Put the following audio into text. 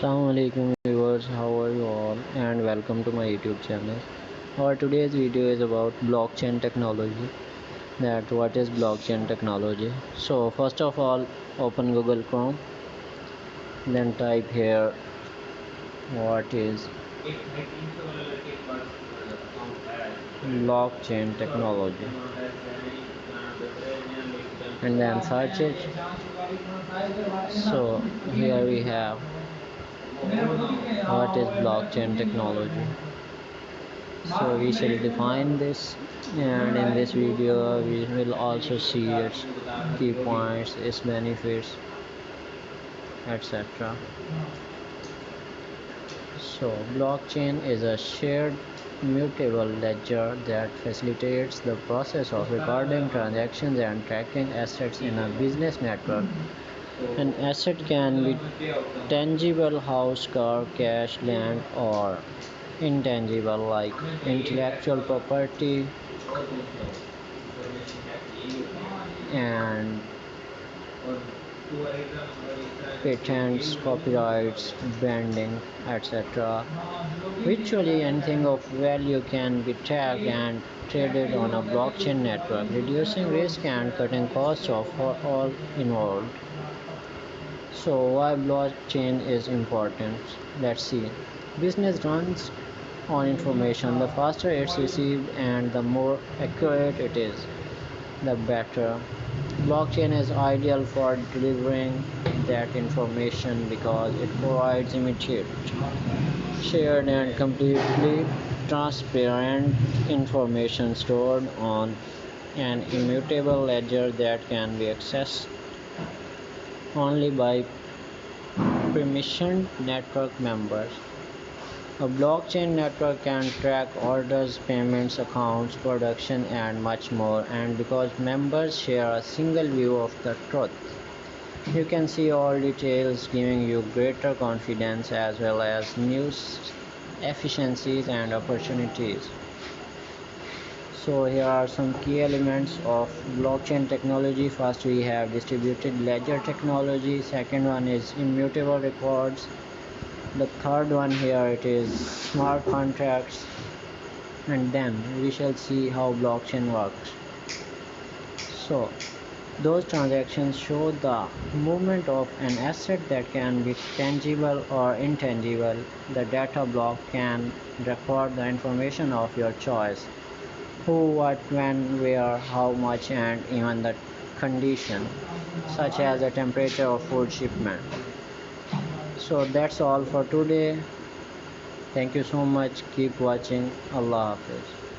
Assalamu alaikum viewers, how are you all and welcome to my YouTube channel. Our today's video is about blockchain technology. That what is blockchain technology? So first of all, open Google Chrome, then type here what is blockchain technology and then search it. So here we have what is blockchain technology. So we shall define this, and in this video we will also see its key points, its benefits, etc. So blockchain is a shared mutable ledger that facilitates the process of recording transactions and tracking assets in a business network. An asset can be tangible, house, car, cash, land, or intangible like intellectual property and patents, copyrights, branding, etc. Virtually anything of value can be tracked and traded on a blockchain network, reducing risk and cutting costs for all involved. So why blockchain is important? Let's see. Business runs on information. The faster it's received and the more accurate it is, the better. Blockchain is ideal for delivering that information because it provides immediate, shared, and completely transparent information stored on an immutable ledger that can be accessed only by permissioned network members. A blockchain network can track orders, payments, accounts, production, and much more, and because members share a single view of the truth, you can see all details, giving you greater confidence as well as new efficiencies and opportunities. So here are some key elements of blockchain technology. First we have distributed ledger technology. Second one is immutable records. The third one here it is smart contracts, and then we shall see how blockchain works. So those transactions show the movement of an asset that can be tangible or intangible. The data block can record the information of your choice: who, what, when, where, how much, and even the condition, such as the temperature of food shipment. So that's all for today. Thank you so much. Keep watching. Allah Hafiz.